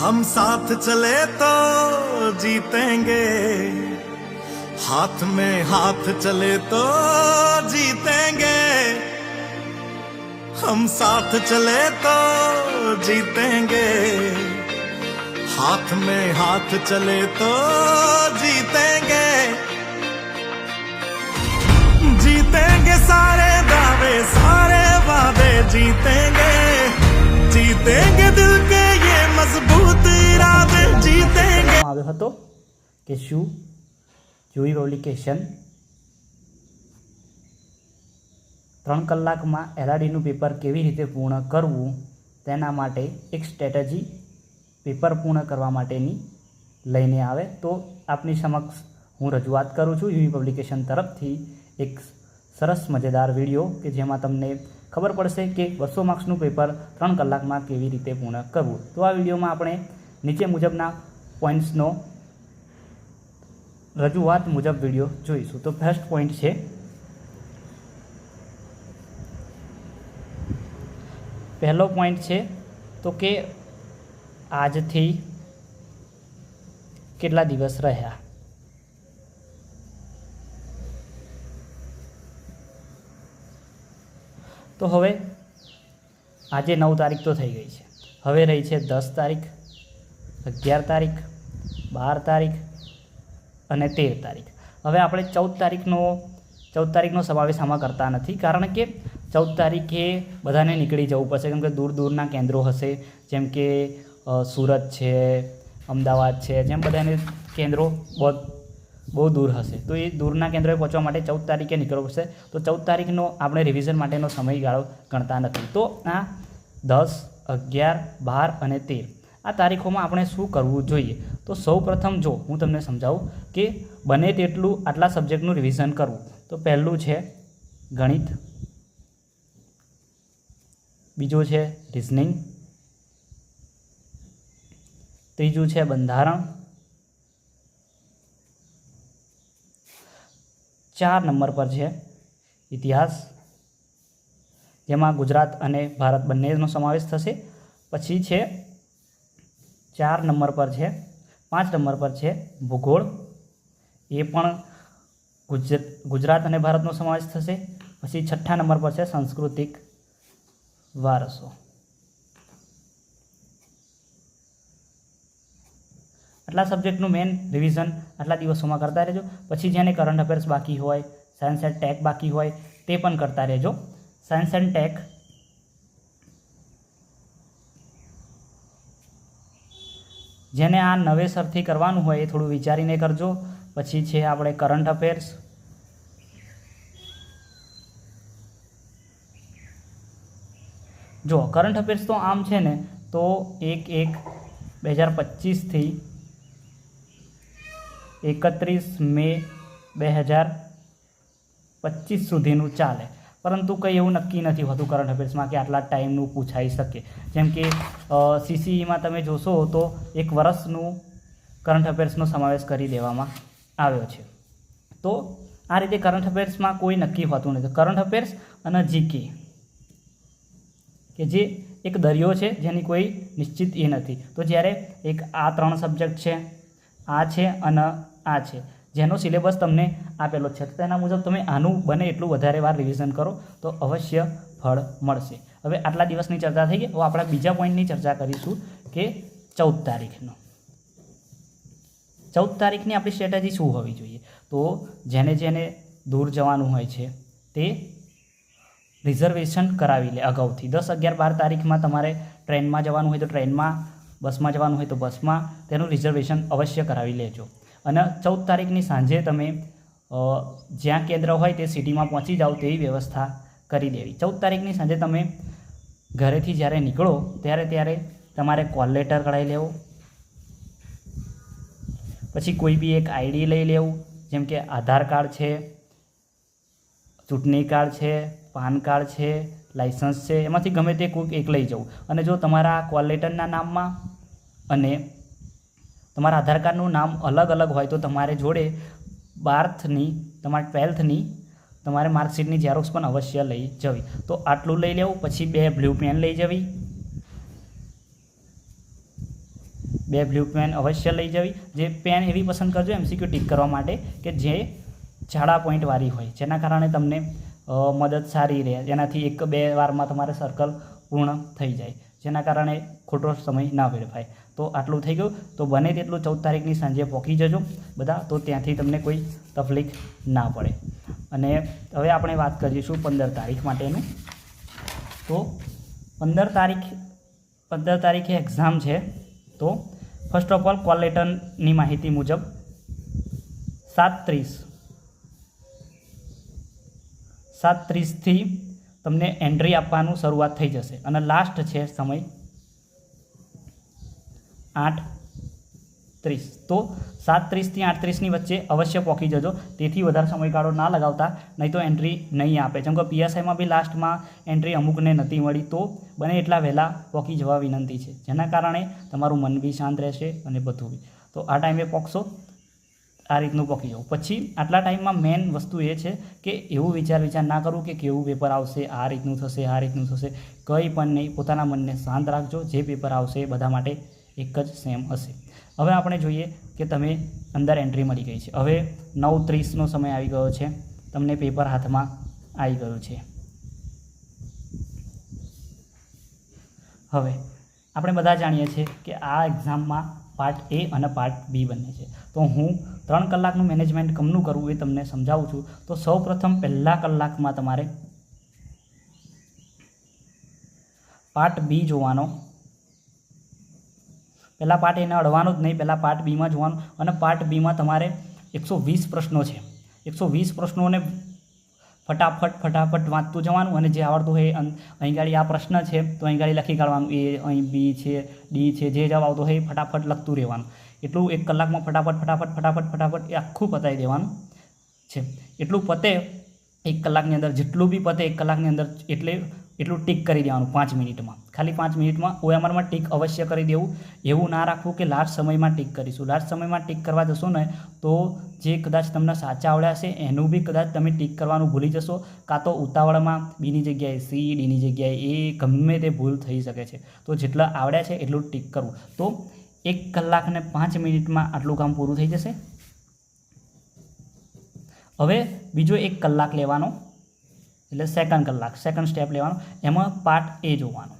हम साथ चले तो जीतेंगे, हाथ में हाथ चले तो जीतेंगे, हम साथ चले तो जीतेंगे, हाथ में हाथ चले तो जीतेंगे, जीतेंगे सारे दावे सारे वादे जीतेंगे, जीतेंगे दिल के ये मजबूत इरादे जीतेंगे। આવ્યો હતો કે શું જોઈ પબ્લિકેશન 3 કલાકમાં એલઆરડીનું પેપર કેવી રીતે પૂર્ણ કરવું તેના માટે એક સ્ટ્રેટેજી પેપર પૂર્ણ કરવા માટેની લઈને આવે તો આપની સમક્ષ હું રજૂઆત કરું છું યુવી પબ્લિકેશન તરફથી એક સરસ મજેદાર વિડીયો કે જેમાં તમને ખબર પડશે કે 200 માર્ક્સનું પેપર 3 કલાકમાં કેવી રીતે પૂર્ણ કરવું। તો આ વિડીયોમાં આપણે નીચે મુજબના પોઈન્ટ્સનો રજૂઆત મુજબ વિડીયો જોઈશું। તો ફર્સ્ટ પોઈન્ટ છે પહેલો પોઈન્ટ છે તો કે આજથી કેટલા દિવસ રહ્યા। તો હવે આજે 9 તારીખ તો થઈ ગઈ છે, હવે રહી છે 10 તારીખ, 11 તારીખ, 12 તારીખ અને 13 તારીખ। હવે આપણે 14 તારીખનો સમાવેશ આમાં કરતા નથી, કારણ કે 14 તારીખે બધાને નીકળી જવું પડશે, કેમ કે દૂર દૂરના કેન્દ્રો હશે, જેમ કે સુરત છે, અમદાવાદ છે, જેમ બધાને કેન્દ્રો બહુ દૂર હશે, તો એ દૂરના કેન્દ્રોએ પહોંચવા માટે 14 તારીખે નીકળવું પડશે। તો 14 તારીખનો આપણે રિવિઝન માટેનો સમયગાળો ગણતા નથી। તો આ 10, 11, 12 અને 13 આ તારીખોમાં આપણે શું કરવું જોઈએ? તો સૌ પ્રથમ જો હું તમને સમજાવું કે બને તેટલું આટલા સબ્જેક્ટનું રિવિઝન કરવું। તો પહેલું છે ગણિત, બીજું છે રિઝનિંગ, ત્રીજું છે બંધારણ, 4 નંબર પર છે ઇતિહાસ, જેમાં ગુજરાત અને ભારત બંનેનો સમાવેશ થશે। પછી છે 4 નંબર પર છે 5 નંબર પર છે ભૂગોળ, એ પણ ગુજરાત અને ભારતનો સમાવેશ થશે। પછી 6 નંબર પર છે સાંસ્કૃતિક વારસો। આટલા સબ્જેક્ટનું મેઇન રિવિઝન આટલા દિવસોમાં કરતા રહેજો। પછી જેને કરંટ અફેર્સ બાકી હોય, સાયન્સ એન્ડ ટેક બાકી હોય તે પણ કરતા રહેજો। સાયન્સ એન્ડ ટેક જેને આ નવેસરથી કરવાનું હોય એ થોડું વિચારીને કરજો। પછી છે આપણે કરંટ અફેર્સ, જો કરંટ અફેર્સ તો આમ છે ને તો 1/1/2025 થી 31 મે 2025 સુધીનું ચાલે, પરંતુ કંઈ એવું નક્કી નથી હોતું કરંટ અફેર્સમાં કે આટલા ટાઈમનું પૂછાઈ શકે। જેમ કે CCEમાં તમે જોશો તો 1 વર્ષનું કરંટ અફેર્સનો સમાવેશ કરી દેવામાં આવ્યો છે। તો આ રીતે કરંટ અફેર્સમાં કોઈ નક્કી હોતું નથી। કરંટ અફેર્સ અને જીકે કે જે એક દરિયો છે જેની કોઈ નિશ્ચિત એ નથી। તો જ્યારે એક આ 3 સબ્જેક્ટ છે, આ છે અને આ છે, જેનો સિલેબસ તમને આપેલો છે, તેના મુજબ તમે આનું બને એટલું વધારે વાર રિવિઝન કરો તો અવશ્ય ફળ મળશે। હવે આટલા દિવસની ચર્ચા થઈ ગઈ, હવે આપણે બીજા પોઈન્ટની ચર્ચા કરીશું કે 14 તારીખનો। 14 તારીખની આપણી સ્ટ્રેટેજી શું હોવી જોઈએ? તો જેને દૂર જવાનું હોય છે તે રિઝર્વેશન કરાવી લે અગાઉથી। 10, 11, 12 તારીખમાં તમારે ટ્રેનમાં જવાનું હોય તો ટ્રેનમાં, બસમાં જવાનું હોય તો બસમાં તેનું રિઝર્વેશન અવશ્ય કરાવી લેજો। અને 14 તારીખની સાંજે તમે જ્યાં કેન્દ્ર હોય તે સિટીમાં પહોંચી જાઓ તેવી વ્યવસ્થા કરી દેવી। 14 તારીખની સાંજે તમે ઘરેથી જ્યારે નીકળો ત્યારે તમારે કોલ લેટર કઢાવી લેવો, પછી કોઈ બી એક આઈડી લઈ લેવું, જેમ કે આધાર કાર્ડ છે, ચૂંટણી કાર્ડ છે, પાન કાર્ડ છે, લાઇસન્સ છે, એમાંથી ગમે તે કોઈક એક લઈ જવું। અને જો તમારા કોલ લેટરના નામમાં અને તમારા આધાર કાર્ડનું નામ અલગ અલગ હોય તો તમારે જોડે 12થની તમારા 12થની તમારે માર્કશીટની ઝેરોક્સ પણ અવશ્ય લઈ જવી। તો આટલું લઈ લેવું। પછી 2 બ્લુ પેન લઈ જવી, 2 બ્લુ પેન અવશ્ય લઈ જવી. જે પેન એવી પસંદ કરજો MCQ ટીક કરવા માટે કે જે જાડા પોઈન્ટવાળી હોય, જેના કારણે તમને મદદ સારી રહે, જેનાથી 1-2 વારમાં તમારે સર્કલ પૂર્ણ થઈ જાય, જેના કારણે ખોટો સમય ના વેડફાય. તો આટલું થઈ ગયું. તો બને તેટલું 14 તારીખની સાંજે પહોંચી જજો બધા, તો ત્યાંથી તમને કોઈ તકલીફ ના પડે. અને હવે આપણે વાત કરીશું 15 તારીખ માટેનું. તો 15 તારીખે એક્ઝામ છે. તો ફર્સ્ટ ઓફ ઓલ કોલ લેટરની માહિતી મુજબ 7:30થી તમને એન્ટ્રી આપવાનું શરૂઆત થઈ જશે અને લાસ્ટ છે સમય 8:30. તો 7:30થી 8:30ની વચ્ચે અવશ્ય પહોંચી જજો. તેથી વધારે સમયગાળો ના લગાવતા, નહીં તો એન્ટ્રી નહીં આપે. જેમ કે PSIમાં બી લાસ્ટમાં એન્ટ્રી અમુકને નથી મળી, તો બને એટલા વહેલા પહોંચી જવા વિનંતી છે, જેના કારણે તમારું મન બી શાંત રહેશે અને બધું બી. તો આ ટાઈમે પહોંચશો, આ રીતનું પહોંચી જાઓ. પછી આટલા ટાઈમમાં મેઇન વસ્તુ એ છે કે એવું વિચાર ના કરું કે કેવું પેપર આવશે, આ રીતનું થશે, આ રીતનું થશે, કંઈ પણ નહીં. પોતાના મનને શાંત રાખજો. જે પેપર આવશે એ બધા માટે એક જ સેમ હશે. હવે આપણે જોઈએ કે તમે અંદર એન્ટ્રી મળી ગઈ છે. હવે 9:30નો સમય આવી ગયો છે, તમને પેપર હાથમાં આવી ગયું છે. હવે આપણે બધા જાણીએ છીએ કે આ એક્ઝામમાં પાર્ટ A અને પાર્ટ B બંને છે. તો હું 3 કલાકનું મેનેજમેન્ટ કમનું કરવું એ તમને સમજાવું છું. તો સૌપ્રથમ પહેલા કલાકમાં તમારે પાર્ટ B જોવાનો. પહેલાં પાર્ટ Aને અડવાનું જ નહીં, પહેલાં પાર્ટ Bમાં જોવાનું. અને પાર્ટ Bમાં તમારે 120 પ્રશ્નો છે. 120 પ્રશ્નોને ફટાફટ વાંચતું જવાનું. અને જે આવડતું હોય અહીં ગાડી આ પ્રશ્ન છે તો અહીં ગાડી લખી કાઢવાનું, A અહીં B છે, D છે, જે જવાબ આવતો હોય ફટાફટ લખતું રહેવાનું. એટલું 1 કલાકમાં ફટાફટ એ આખું પતાવી દેવાનું છે. એટલું પતે 1 કલાકની અંદર, જેટલું બી પતે 1 કલાકની અંદર એટલું ટીક કરી દેવાનું 5 મિનિટમાં. ખાલી 5 મિનિટમાં OMRમાં ટીક અવશ્ય કરી દેવું. એવું ના રાખવું કે લાસ્ટ સમયમાં ટીક કરીશું. લાસ્ટ સમયમાં ટીક કરવા જશો ને તો જે કદાચ તમને સાચા આવડ્યા હશે એનું બી કદાચ તમે ટીક કરવાનું ભૂલી જશો, કાં તો ઉતાવળમાં Bની જગ્યાએ C, Dની જગ્યાએ A, ગમે તે ભૂલ થઈ શકે છે. તો જેટલા આવડ્યા છે એટલું ટીક કરવું. તો 1 કલાક અને 5 મિનિટમાં આટલું કામ પૂરું થઈ જશે. હવે બીજો 1 કલાક લેવાનો, એટલે સેકન્ડ સ્ટેપ લેવાનો. એમાં પાર્ટ A જોવાનો.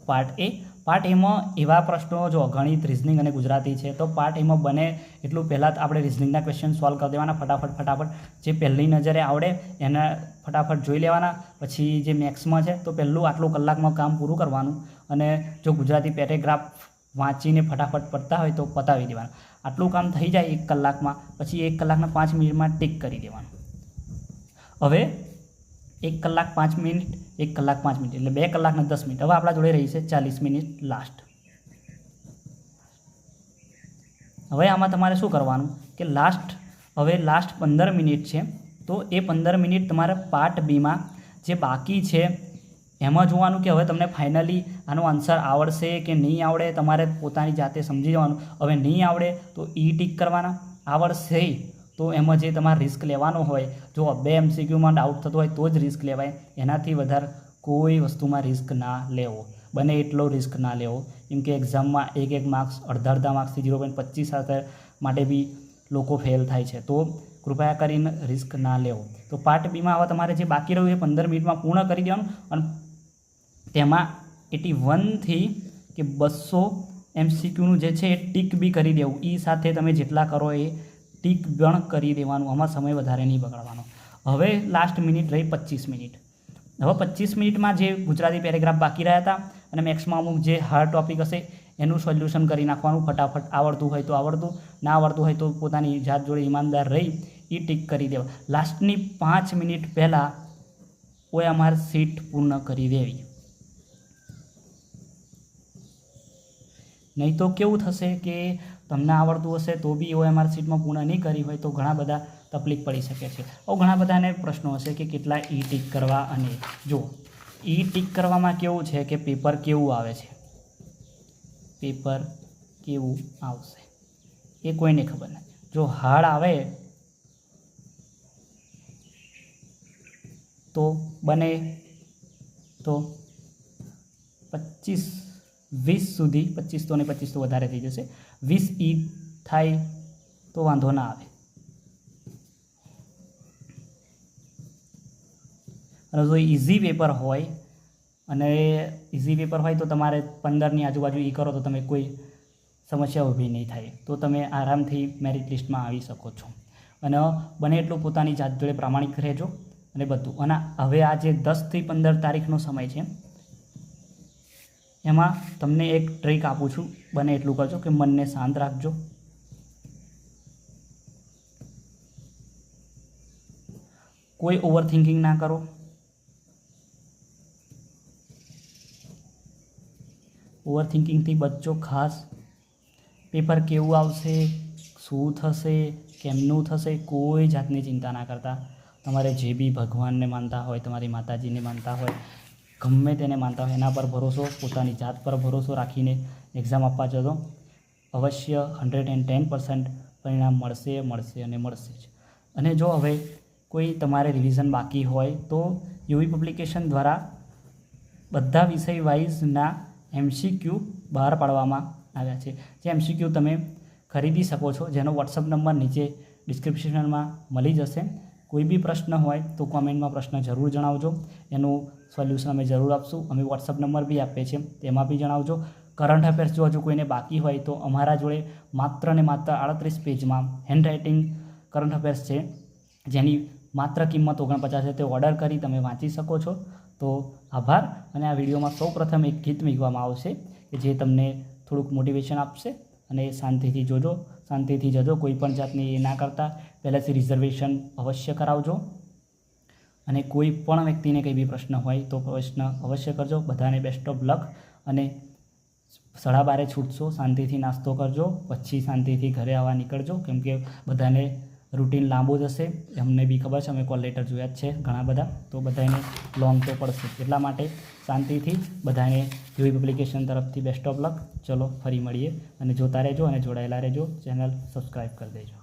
પાર્ટ Aમાં એવા પ્રશ્નો, જો ગણિત, રિઝનિંગ અને ગુજરાતી છે, તો પાર્ટ Aમાં બને એટલું પહેલાં આપણે રિઝનિંગના ક્વેશ્ચન સોલ્વ કરી દેવાના ફટાફટ. જે પહેલી નજરે આવડે એને ફટાફટ જોઈ લેવાના. પછી જે મેથ્સમાં છે તો પહેલું આટલું કલાકમાં કામ પૂરું કરવાનું. અને જો ગુજરાતી પેરેગ્રાફ વાંચીને ફટાફટ પડતા હોય તો પતાવી દેવાનું. આટલું કામ થઈ જાય 1 કલાકમાં. પછી 1 કલાકના 5 મિનિટમાં ટીક કરી દેવાનું. હવે 1 કલાક 5 મિનિટ, 1 કલાક 5 મિનિટ, એટલે 2 કલાક ને 10 મિનિટ. હવે આપણા જોડે રહી છે 40 મિનિટ લાસ્ટ. હવે આમાં તમારે શું કરવાનું કે લાસ્ટ 15 મિનિટ છે, તો એ 15 મિનિટ તમારે પાર્ટ Bમાં જે બાકી છે એમાં જોવાનું કે હવે તમને ફાઇનલી આનો આન્સર આવડશે કે નહીં આવડે. તમારે પોતાની જાતે સમજી જવાનું. હવે નહીં આવડે તો E ટીક કરવાના, આવડશે તો એમાં જે તમારે રિસ્ક લેવાનો હોય, જો 2 MCQમાં ડાઉટ થતો હોય તો જ રિસ્ક લેવાય. એનાથી વધારે કોઈ વસ્તુમાં રિસ્ક ના લેવો, બને એટલો રિસ્ક ના લેવો. કેમ કે એક્ઝામમાં 1 માર્ક્સ, અડધા માર્ક્સથી 0.25 માટે બી લોકો ફેલ થાય છે. તો કૃપયા કરીને રિસ્ક ના લેવો. તો પાર્ટ Bમાં હવે તમારે જે બાકી રહ્યું એ 15 મિનિટમાં પૂર્ણ કરી દેવાનું. અને તેમાં 81થી કે 200 MCQનું જે છે એ ટીક બી કરી દેવું. E સાથે તમે જેટલા કરો એ ટીક પણ કરી દેવાનું. આમાં સમય વધારે નહીં બગાડવાનો. હવે લાસ્ટ મિનિટ રહી 25 મિનિટ. હવે 25 મિનિટમાં જે ગુજરાતી પેરેગ્રાફ બાકી રહ્યા હતા અને મેથ્સમાં અમુક જે હાર્ડ ટોપિક હશે એનું સોલ્યુશન કરી નાખવાનું ફટાફટ. આવડતું હોય તો આવડતું, ના આવડતું હોય તો પોતાની જાત જોડે ઈમાનદાર રહી એ ટીક કરી દેવા. લાસ્ટની 5 મિનિટ પહેલાં OMR સીટ પૂર્ણ કરી દેવી. નહીં તો કેવું થશે કે તમને આવડતું હશે તો બી OMR સીટમાં પૂર્ણ નહીં કરી હોય તો ઘણા બધા તકલીફ પડી શકે છે. ઘણા બધાને પ્રશ્નો હશે કે કેટલા E ટીક કરવા. અને જો E ટીક કરવામાં કેવું છે કે પેપર કેવું આવે છે, પેપર કેવું આવશે એ કોઈને ખબર નથી. જો હાર્ડ આવે તો બને તો 25 20 સુધી, 25 તો ને 25 તો વધારે થઈ જશે, 20 ઈ થાય તો વાંધો ના આવે. અને જો ઇઝી પેપર હોય તો તમારે 15ની આજુબાજુ ઈ કરો તો તમે કોઈ સમસ્યા ઊભી નહીં થાય, તો તમે આરામથી મેરિટ લિસ્ટમાં આવી શકો છો. અને બને એટલું પોતાની જાત જોડે પ્રામાણિક રહેજો અને બધું. અને હવે આ જે 10 થી 15 તારીખનો સમય છે એમાં તમને એક ટ્રીક આપું છું, બને એટલું કરજો કે મનને શાંત રાખજો. કોઈ ઓવર થિંકિંગ ના કરો. ઓવર થિંકિંગથી બચજો ખાસ. પેપર કેવું આવશે, શું થશે, કેમનું થશે, કોઈ જાતની ચિંતા ના કરતા. તમારે જે બી ભગવાનને માનતા હોય, તમારી માતાજીને માનતા હોય, ગમે તેને માનતા હોય, એના પર ભરોસો, પોતાની જાત પર ભરોસો રાખીને એક્ઝામ આપવા જજો. અવશ્ય 110% પરિણામ મળશે અને મળશે જ. અને જો હવે કોઈ તમારે રિવિઝન બાકી હોય તો યુવી પબ્લિકેશન દ્વારા બધા વિષય વાઇઝના MCQ બહાર પાડવામાં આવ્યા છે. જે MCQ તમે ખરીદી શકો છો, જેનો વોટ્સઅપ નંબર નીચે ડિસ્ક્રિપ્શનમાં મળી જશે. કોઈ બી પ્રશ્ન હોય તો કોમેન્ટમાં પ્રશ્ન જરૂર જણાવજો, એનું સોલ્યુશન અમે જરૂર આપશું. અમે વોટ્સઅપ નંબર બી આપીએ છીએ, તેમાં બી જણાવજો. કરંટ અફેર્સ જો હજુ કોઈને બાકી હોય તો અમારા જોડે માત્ર ને માત્ર 38 પેજમાં હેન્ડ રાઇટિંગ કરંટ અફેર્સ છે, જેની માત્ર કિંમત 49 છે. તે ઓર્ડર કરી તમે વાંચી શકો છો. તો આભાર. અને આ વિડીયોમાં સૌપ્રથમ એક ગીત મૂકવામાં આવશે કે જે તમને થોડુંક મોટિવેશન આપશે. અને શાંતિથી જોજો, શાંતિથી જજો, કોઈ પણ જાતની એ ના કરતા. પહેલાંથી રિઝર્વેશન અવશ્ય કરાવજો. અને કોઈ પણ વ્યક્તિને કંઈ બી પ્રશ્ન હોય તો પ્રશ્ન અવશ્ય કરજો. બધાને બેસ્ટ ઓફ લક. અને 12:30 છૂટશો, શાંતિથી નાસ્તો કરજો, પછી શાંતિથી ઘરે આવવા નીકળજો, કેમ કે બધાને રૂટીન લાંબુ જશે. અમને બી ખબર છે, અમે કોલ લેટર જોયા જ છે ઘણા બધા, તો બધાને લોંગ તો પડશે. એટલા માટે શાંતિથી બધાને યુવી પબ્લિકેશન તરફથી બેસ્ટ ઓફ લક. ચલો ફરી મળીએ. અને જોતા રહેજો અને જોડાયેલા રહેજો. ચેનલ સબસ્ક્રાઈબ કરી દેજો.